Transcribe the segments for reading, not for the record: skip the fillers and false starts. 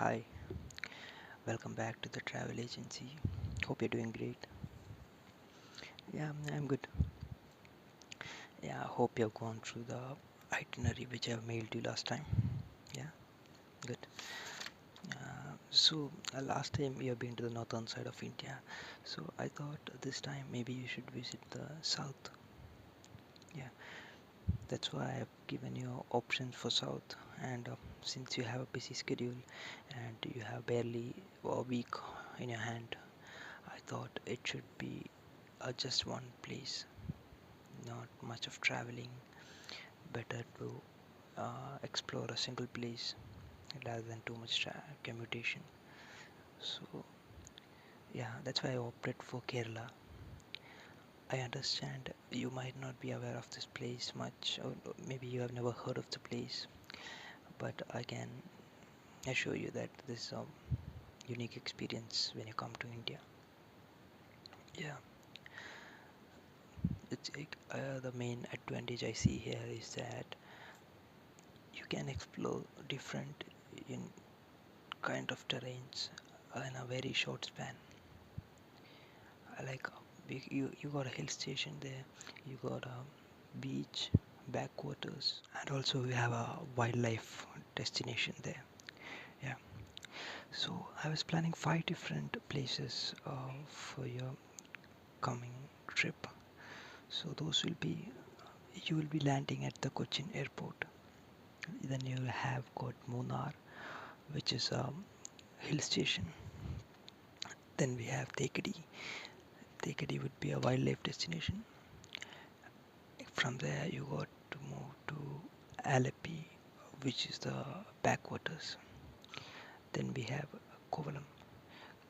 Hi, welcome back to the travel agency. Hope you're doing great. Yeah, I'm good. Yeah, I hope you've gone through the itinerary which I've mailed you last time. Yeah, good. Last time you have been to the northern side of India, so I thought this time maybe you should visit the south. Yeah, that's why I've given you options for south. And since you have a busy schedule and you have barely a week in your hand, I thought it should be just one place, not much of traveling. Better to explore a single place rather than too much commutation. So, yeah, that's why I opted for Kerala. I understand you might not be aware of this place much, or maybe you have never heard of the place, but I can assure you that this is a unique experience when you come to India. Yeah, the main advantage I see here is that you can explore different in kind of terrains in a very short span. Like you got a hill station there, you got a beach, backwaters, and also we have a wildlife destination there. Yeah. So I was planning 5 different places for your coming trip. So those will be you will be landing at the Cochin airport. Then you will have got Munnar, which is a hill station. Then we have Tekadi. Tekadi would be a wildlife destination. From there, you got to move to Alleppey, which is the backwaters. Then we have Kovalam.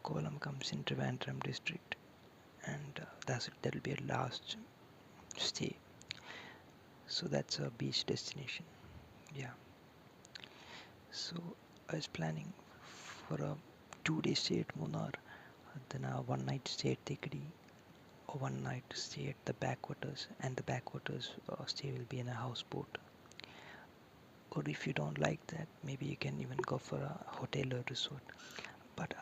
Kovalam comes in Trivandrum district, and that will be a last stay. So that's a beach destination. Yeah. So I was planning for a 2 day stay at Munnar, then a one night stay at Tekadi, a one night stay at the backwaters, and the backwaters stay will be in a houseboat. Or if you don't like that, maybe you can even go for a hotel or resort. But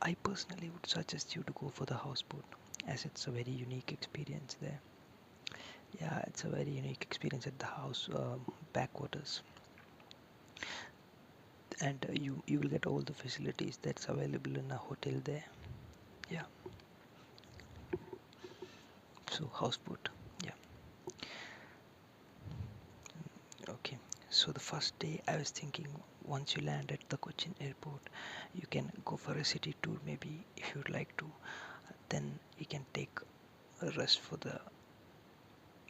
I personally would suggest you to go for the houseboat, as it's a very unique experience there. Yeah, it's a very unique experience at the house backwaters, and you will get all the facilities that's available in a hotel there. Yeah, so houseboat. Yeah, okay. So the first day, I was thinking once you land at the Cochin airport, you can go for a city tour maybe if you'd like to. Then you can take a rest for the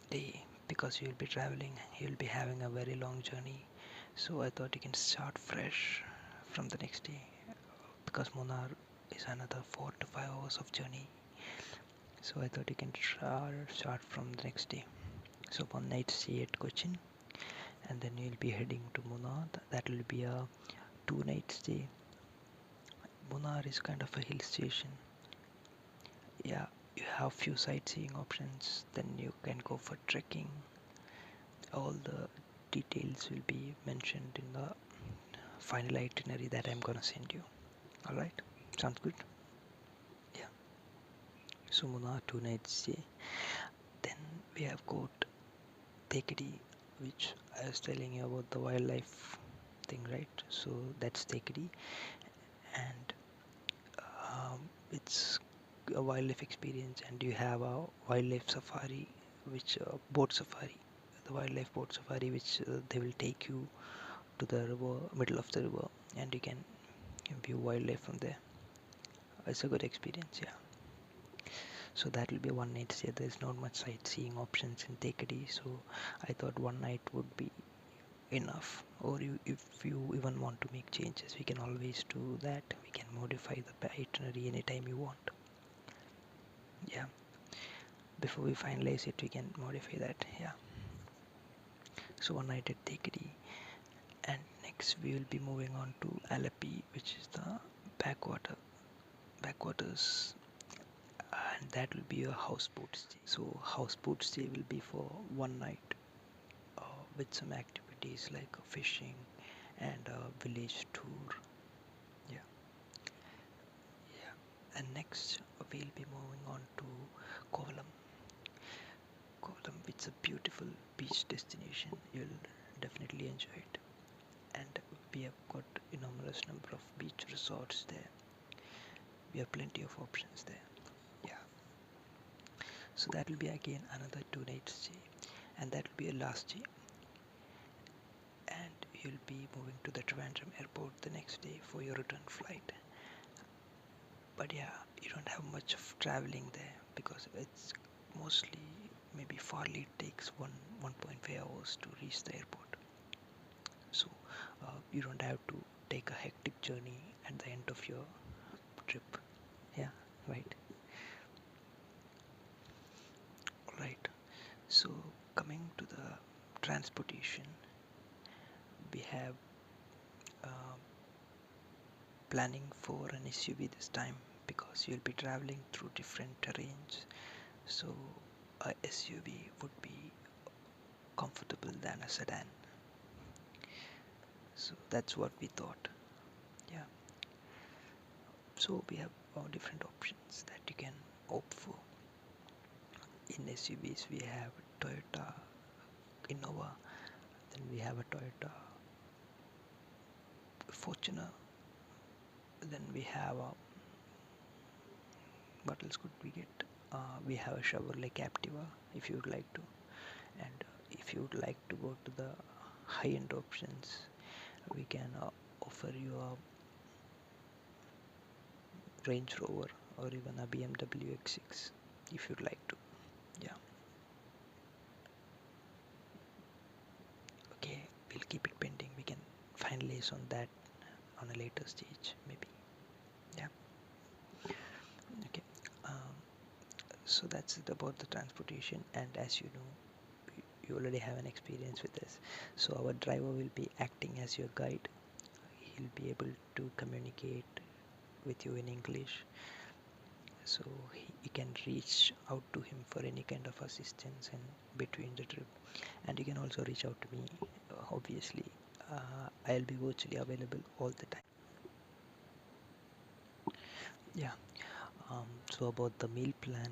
day because you'll be traveling, you'll be having a very long journey. So I thought you can start fresh from the next day because Munnar is another 4 to 5 hours of journey. So I thought you can start from the next day. So one night stay at Cochin, and then you'll be heading to Munnar. That will be a 2 night stay. Munnar is kind of a hill station. Yeah, you have few sightseeing options. Then you can go for trekking. All the details will be mentioned in the final itinerary that I'm gonna send you. Alright? Sounds good? Yeah. So Munnar 2 nights stay. Then we have got Tekadi, which I was telling you about the wildlife thing, right? So that's Tekadi, and it's a wildlife experience, and you have a wildlife safari, which boat safari, the wildlife boat safari, which they will take you to the river, middle of the river, and you can view wildlife from there. It's a good experience, yeah. So that will be a one night stay. There's not much sightseeing options in Tekadi, so I thought one night would be enough. Or if you even want to make changes, we can always do that. We can modify the itinerary anytime you want. Yeah, before we finalize it, we can modify that. Yeah. So one night at Tekadi, and next we will be moving on to Alleppey, which is the backwater backwaters, and that will be a houseboat stay. So houseboat stay will be for one night with some activities like fishing and a village tour. Yeah. And next we'll be moving on to Kovalam. Kovalam, it's a beautiful beach destination. You'll definitely enjoy it. And we have got enormous number of beach resorts there. We have plenty of options there. Yeah. So that will be again another 2 nights stay, and that will be a last stay. And you'll be moving to the Trivandrum airport the next day for your return flight. But yeah, you don't have much of traveling there because it's mostly maybe Farley takes 1.5 hours to reach the airport. So you don't have to take a hectic journey at the end of your trip. Yeah, right. Right. So coming to the transportation, we have uh, planning for an SUV this time because you'll be traveling through different terrains. So a SUV would be comfortable than a sedan. So that's what we thought. Yeah. So we have different options that you can opt for. In SUVs, we have Toyota Innova, then we have a Toyota Fortuner, then we have a, what else could we get? We have a Chevrolet Captiva if you would like to, and if you would like to go to the high-end options, we can offer you a Range Rover or even a BMW X6 if you'd like to. Yeah. Okay, we'll keep it pending. We can finalize on that on a later stage, maybe. Yeah. Okay. Um, so that's it about the transportation, and as you know, you already have an experience with this. So our driver will be acting as your guide. He'll be able to communicate with you in English, so you can reach out to him for any kind of assistance in between the trip, and you can also reach out to me. Obviously, I'll be virtually available all the time. Yeah. So about the meal plan,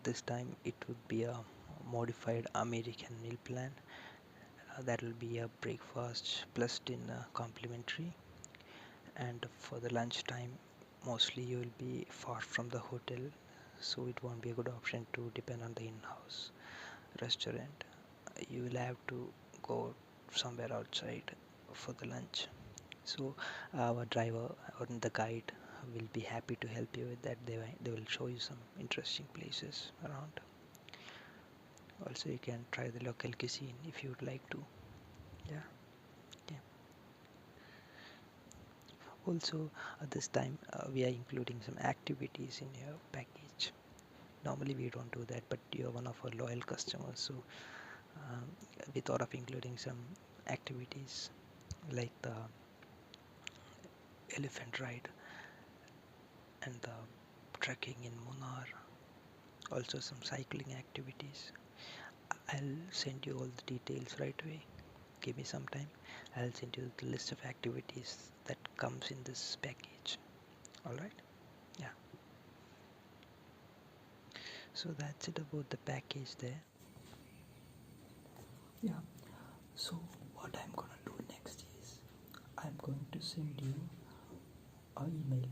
this time it would be a modified American meal plan. That will be a breakfast plus dinner complimentary, and for the lunch time, mostly you will be far from the hotel, so it won't be a good option to depend on the in-house restaurant. You will have to go somewhere outside for the lunch. So our driver or the guide will be happy to help you with that. They will show you some interesting places around. Also, you can try the local cuisine if you would like to. Yeah. Yeah. Also, at this time, we are including some activities in your package. Normally, we don't do that, but you're one of our loyal customers, so um, we thought of including some activities like the elephant ride and the trekking in Munnar, also some cycling activities. I'll send you all the details right away. Give me some time. I'll send you the list of activities that comes in this package. All right? Yeah. So that's it about the package there. Yeah. So what I'm gonna do next is I'm going to send you an email.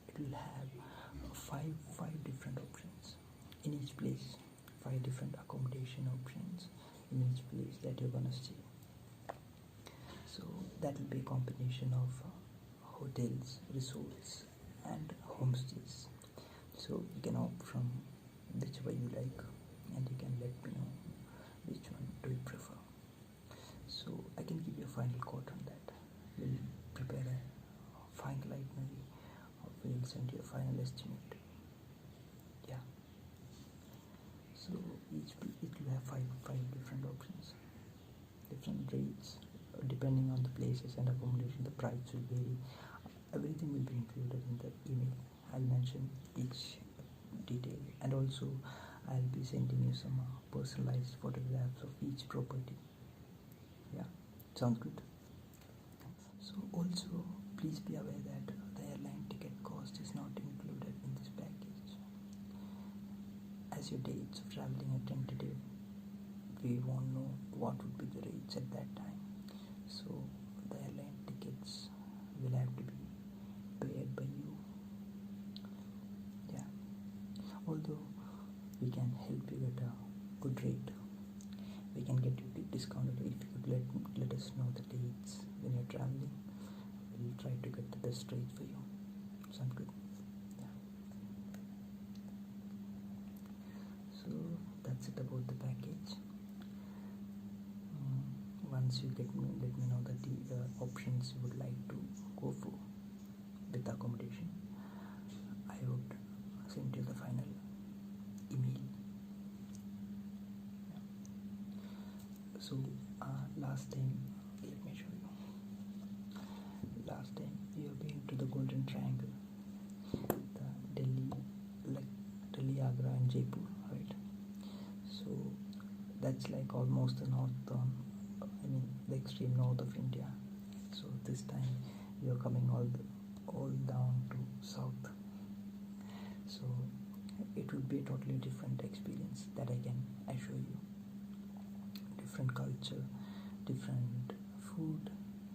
It will have five different options in each place. Five different accommodation options in each place that you're gonna stay. So that will be a combination of hotels, resorts, and homestays. So you can opt from whichever you like, and you can let me know which one do you prefer. So I can give you a final quote on that. We'll prepare a final itinerary, or we'll send you a final estimate. Yeah. So it will have five different options, different rates, depending on the places and accommodation. The price will vary. Everything will be included in the email. I'll mention each detail, and also I'll be sending you some personalized photographs of each property. Yeah, sounds good. So also please be aware that the airline ticket cost is not included in as your dates of traveling are tentative, we won't know what would be the rates at that time. So the airline tickets will have to be paid by you. Yeah. Although we can help you at a good rate, we can get you discounted if you could let us know the dates when you're traveling. We'll try to get the best rate for you. Sound good? Yeah. So that's it about the package. Once you let me know the options you would like to go for with accommodation, I would send you the final email. Yeah. So last time, let me show you. Last time you have been to the Golden Triangle, the Delhi, Agra, and Jaipur, right? So that's like almost the the extreme north of India. So this time you are coming all down to south. So it would be a totally different experience that I can assure you. Different culture, different food,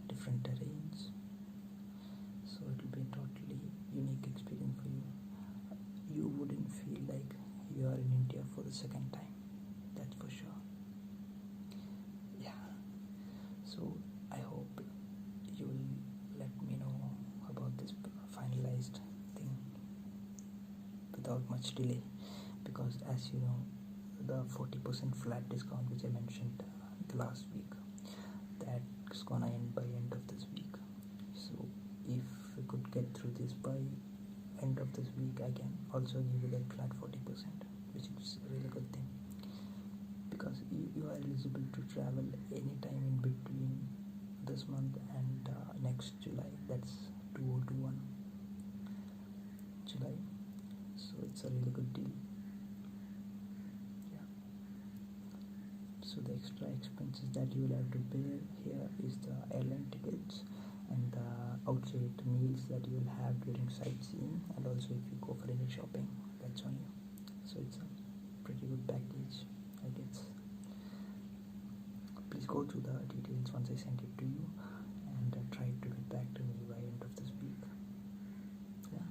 different terrains. So it will be a totally unique experience for you. You wouldn't feel like you are in India for the second time. That's for sure. Yeah. So I hope you will let me know about this finalized thing without much delay, because as you know, the 40% flat discount which I mentioned the last week, that's gonna end by end of this week. So if we could get through this by end of this week, I can also give you that flat 40%, which is a really good thing, because you are eligible to travel anytime in between this month and next July. That's 2021 July. So it's a really good deal. Yeah. So the extra expenses that you will have to bear here is the airline tickets and the outside meals that you will have during sightseeing, and also if you go for any shopping, that's on you. So it's a pretty good package, I guess. Please go through the details once I send it to you, and try to get back to me by end of this week. Yeah.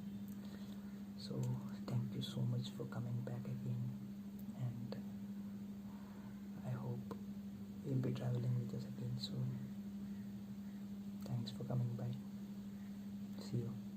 So thank you so much for coming back again, and I hope you'll be traveling with us again soon. Thanks for coming by. See you.